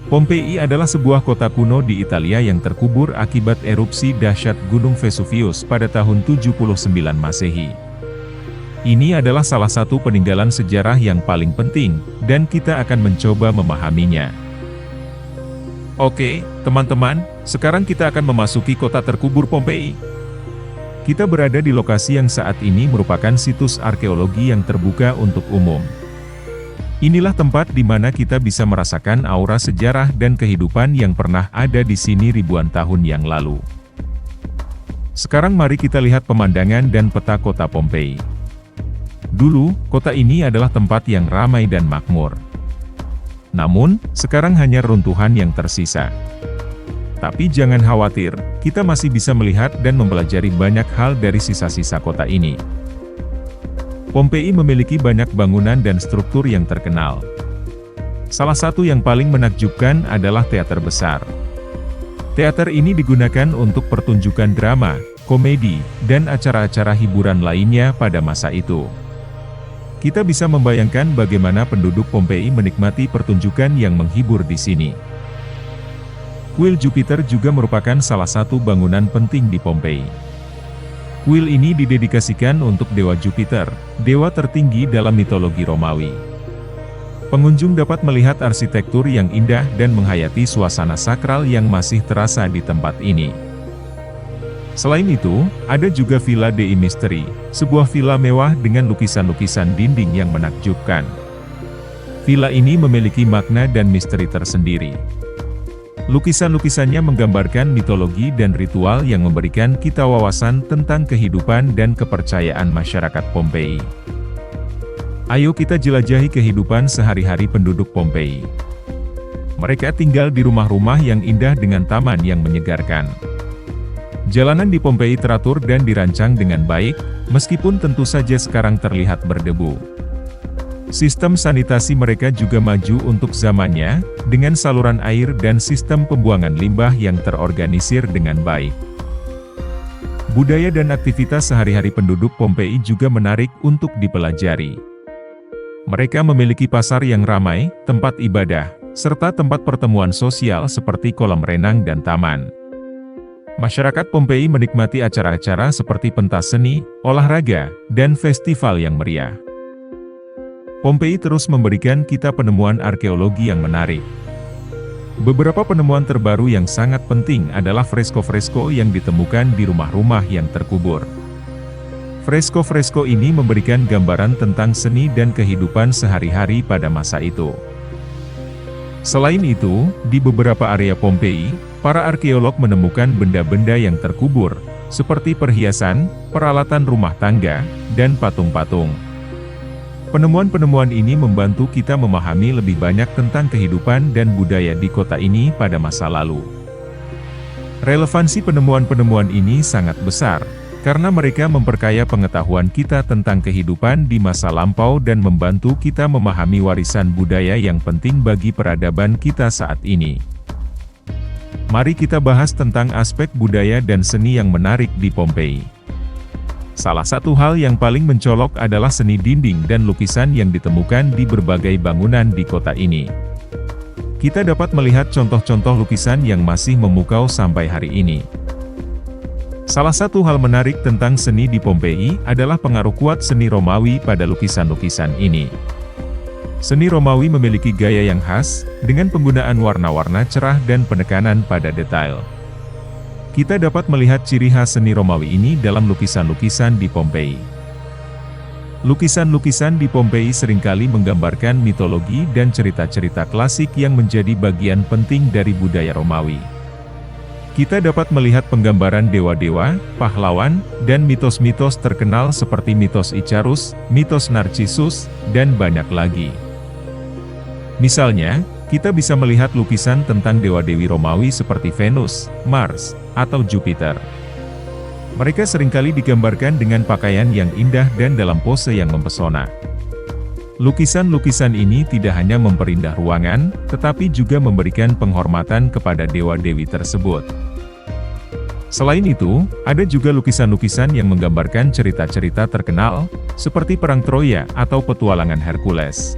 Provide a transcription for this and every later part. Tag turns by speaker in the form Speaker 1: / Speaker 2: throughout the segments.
Speaker 1: Pompei adalah sebuah kota kuno di Italia yang terkubur akibat erupsi dahsyat Gunung Vesuvius pada tahun 79 Masehi. Ini adalah salah satu peninggalan sejarah yang paling penting, dan kita akan mencoba memahaminya. Oke, teman-teman, sekarang kita akan memasuki kota terkubur Pompei. Kita berada di lokasi yang saat ini merupakan situs arkeologi yang terbuka untuk umum. Inilah tempat di mana kita bisa merasakan aura sejarah dan kehidupan yang pernah ada di sini ribuan tahun yang lalu. Sekarang mari kita lihat pemandangan dan peta kota Pompei. Dulu, kota ini adalah tempat yang ramai dan makmur. Namun, sekarang hanya runtuhan yang tersisa. Tapi jangan khawatir, kita masih bisa melihat dan mempelajari banyak hal dari sisa-sisa kota ini. Pompei memiliki banyak bangunan dan struktur yang terkenal. Salah satu yang paling menakjubkan adalah teater besar. Teater ini digunakan untuk pertunjukan drama, komedi, dan acara-acara hiburan lainnya pada masa itu. Kita bisa membayangkan bagaimana penduduk Pompei menikmati pertunjukan yang menghibur di sini. Kuil Jupiter juga merupakan salah satu bangunan penting di Pompei. Kuil ini didedikasikan untuk Dewa Jupiter, dewa tertinggi dalam mitologi Romawi. Pengunjung dapat melihat arsitektur yang indah dan menghayati suasana sakral yang masih terasa di tempat ini. Selain itu, ada juga Villa dei Misteri, sebuah villa mewah dengan lukisan-lukisan dinding yang menakjubkan. Villa ini memiliki makna dan misteri tersendiri. Lukisan-lukisannya menggambarkan mitologi dan ritual yang memberikan kita wawasan tentang kehidupan dan kepercayaan masyarakat Pompei. Ayo kita jelajahi kehidupan sehari-hari penduduk Pompei. Mereka tinggal di rumah-rumah yang indah dengan taman yang menyegarkan. Jalanan di Pompei teratur dan dirancang dengan baik, meskipun tentu saja sekarang terlihat berdebu. Sistem sanitasi mereka juga maju untuk zamannya, dengan saluran air dan sistem pembuangan limbah yang terorganisir dengan baik. Budaya dan aktivitas sehari-hari penduduk Pompei juga menarik untuk dipelajari. Mereka memiliki pasar yang ramai, tempat ibadah, serta tempat pertemuan sosial seperti kolam renang dan taman. Masyarakat Pompei menikmati acara-acara seperti pentas seni, olahraga, dan festival yang meriah. Pompei terus memberikan kita penemuan arkeologi yang menarik. Beberapa penemuan terbaru yang sangat penting adalah fresko-fresko yang ditemukan di rumah-rumah yang terkubur. Fresko-fresko ini memberikan gambaran tentang seni dan kehidupan sehari-hari pada masa itu. Selain itu, di beberapa area Pompei, para arkeolog menemukan benda-benda yang terkubur, seperti perhiasan, peralatan rumah tangga, dan patung-patung. Penemuan-penemuan ini membantu kita memahami lebih banyak tentang kehidupan dan budaya di kota ini pada masa lalu. Relevansi penemuan-penemuan ini sangat besar, karena mereka memperkaya pengetahuan kita tentang kehidupan di masa lampau dan membantu kita memahami warisan budaya yang penting bagi peradaban kita saat ini. Mari kita bahas tentang aspek budaya dan seni yang menarik di Pompei. Salah satu hal yang paling mencolok adalah seni dinding dan lukisan yang ditemukan di berbagai bangunan di kota ini. Kita dapat melihat contoh-contoh lukisan yang masih memukau sampai hari ini. Salah satu hal menarik tentang seni di Pompei adalah pengaruh kuat seni Romawi pada lukisan-lukisan ini. Seni Romawi memiliki gaya yang khas, dengan penggunaan warna-warna cerah dan penekanan pada detail. Kita dapat melihat ciri khas seni Romawi ini dalam lukisan-lukisan di Pompei. Lukisan-lukisan di Pompei seringkali menggambarkan mitologi dan cerita-cerita klasik yang menjadi bagian penting dari budaya Romawi. Kita dapat melihat penggambaran dewa-dewa, pahlawan, dan mitos-mitos terkenal seperti mitos Icarus, mitos Narcissus, dan banyak lagi. Misalnya, kita bisa melihat lukisan tentang dewa-dewi Romawi seperti Venus, Mars, atau Jupiter. Mereka seringkali digambarkan dengan pakaian yang indah dan dalam pose yang mempesona. Lukisan-lukisan ini tidak hanya memperindah ruangan, tetapi juga memberikan penghormatan kepada dewa-dewi tersebut. Selain itu, ada juga lukisan-lukisan yang menggambarkan cerita-cerita terkenal, seperti Perang Troya atau Petualangan Hercules.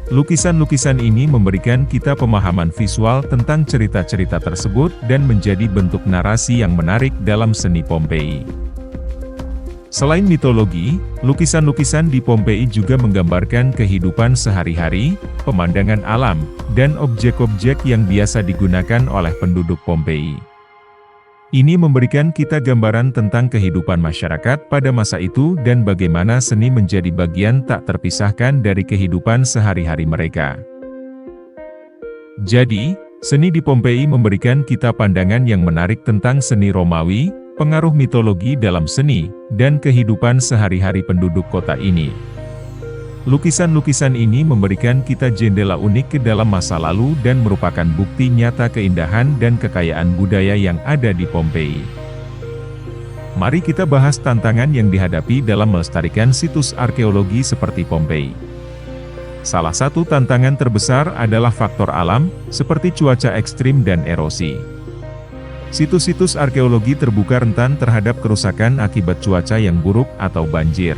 Speaker 1: Lukisan-lukisan ini memberikan kita pemahaman visual tentang cerita-cerita tersebut dan menjadi bentuk narasi yang menarik dalam seni Pompei. Selain mitologi, lukisan-lukisan di Pompei juga menggambarkan kehidupan sehari-hari, pemandangan alam, dan objek-objek yang biasa digunakan oleh penduduk Pompei. Ini memberikan kita gambaran tentang kehidupan masyarakat pada masa itu dan bagaimana seni menjadi bagian tak terpisahkan dari kehidupan sehari-hari mereka. Jadi, seni di Pompei memberikan kita pandangan yang menarik tentang seni Romawi, pengaruh mitologi dalam seni, dan kehidupan sehari-hari penduduk kota ini. Lukisan-lukisan ini memberikan kita jendela unik ke dalam masa lalu dan merupakan bukti nyata keindahan dan kekayaan budaya yang ada di Pompei. Mari kita bahas tantangan yang dihadapi dalam melestarikan situs arkeologi seperti Pompei. Salah satu tantangan terbesar adalah faktor alam, seperti cuaca ekstrim dan erosi. Situs-situs arkeologi terbuka rentan terhadap kerusakan akibat cuaca yang buruk atau banjir.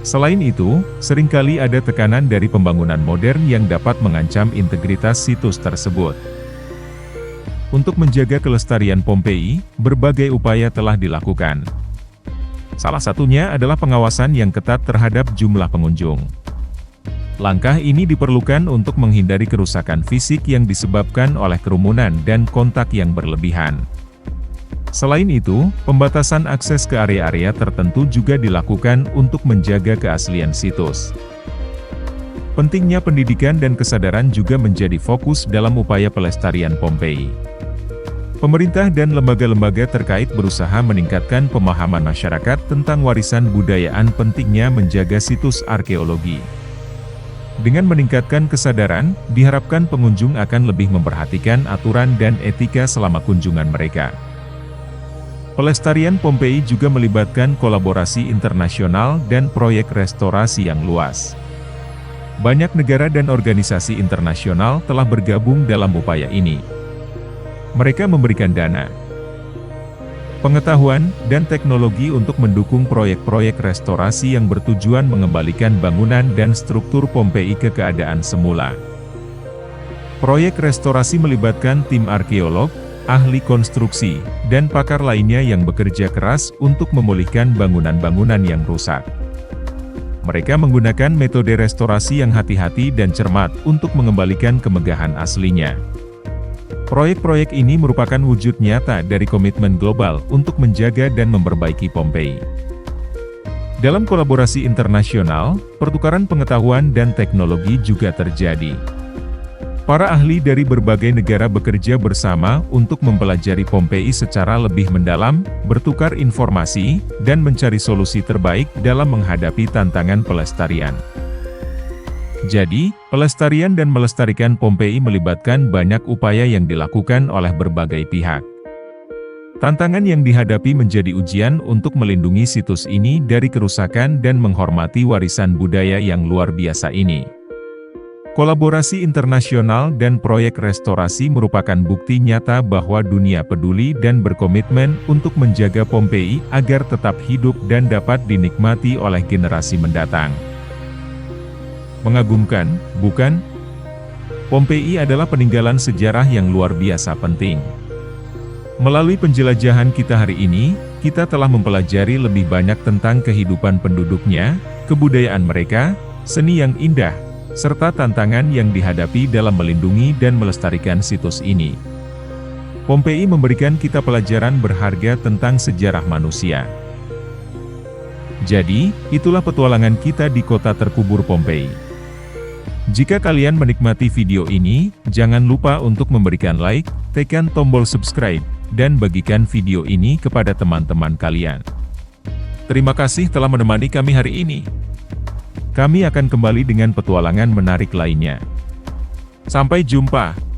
Speaker 1: Selain itu, seringkali ada tekanan dari pembangunan modern yang dapat mengancam integritas situs tersebut. Untuk menjaga kelestarian Pompei, berbagai upaya telah dilakukan. Salah satunya adalah pengawasan yang ketat terhadap jumlah pengunjung. Langkah ini diperlukan untuk menghindari kerusakan fisik yang disebabkan oleh kerumunan dan kontak yang berlebihan. Selain itu, pembatasan akses ke area-area tertentu juga dilakukan untuk menjaga keaslian situs. Pentingnya pendidikan dan kesadaran juga menjadi fokus dalam upaya pelestarian Pompei. Pemerintah dan lembaga-lembaga terkait berusaha meningkatkan pemahaman masyarakat tentang warisan budayaan pentingnya menjaga situs arkeologi. Dengan meningkatkan kesadaran, diharapkan pengunjung akan lebih memperhatikan aturan dan etika selama kunjungan mereka. Pelestarian Pompei juga melibatkan kolaborasi internasional dan proyek restorasi yang luas. Banyak negara dan organisasi internasional telah bergabung dalam upaya ini. Mereka memberikan dana, pengetahuan, dan teknologi untuk mendukung proyek-proyek restorasi yang bertujuan mengembalikan bangunan dan struktur Pompei ke keadaan semula. Proyek restorasi melibatkan tim arkeolog, ahli konstruksi, dan pakar lainnya yang bekerja keras untuk memulihkan bangunan-bangunan yang rusak. Mereka menggunakan metode restorasi yang hati-hati dan cermat untuk mengembalikan kemegahan aslinya. Proyek-proyek ini merupakan wujud nyata dari komitmen global untuk menjaga dan memperbaiki Pompei. Dalam kolaborasi internasional, pertukaran pengetahuan dan teknologi juga terjadi. Para ahli dari berbagai negara bekerja bersama untuk mempelajari Pompei secara lebih mendalam, bertukar informasi, dan mencari solusi terbaik dalam menghadapi tantangan pelestarian. Jadi, pelestarian dan melestarikan Pompei melibatkan banyak upaya yang dilakukan oleh berbagai pihak. Tantangan yang dihadapi menjadi ujian untuk melindungi situs ini dari kerusakan dan menghormati warisan budaya yang luar biasa ini. Kolaborasi internasional dan proyek restorasi merupakan bukti nyata bahwa dunia peduli dan berkomitmen untuk menjaga Pompei agar tetap hidup dan dapat dinikmati oleh generasi mendatang. Mengagumkan, bukan? Pompei adalah peninggalan sejarah yang luar biasa penting. Melalui penjelajahan kita hari ini, kita telah mempelajari lebih banyak tentang kehidupan penduduknya, kebudayaan mereka, seni yang indah, serta tantangan yang dihadapi dalam melindungi dan melestarikan situs ini. Pompei memberikan kita pelajaran berharga tentang sejarah manusia. Jadi, itulah petualangan kita di kota terkubur Pompei. Jika kalian menikmati video ini, jangan lupa untuk memberikan like, tekan tombol subscribe, dan bagikan video ini kepada teman-teman kalian. Terima kasih telah menemani kami hari ini. Kami akan kembali dengan petualangan menarik lainnya. Sampai jumpa.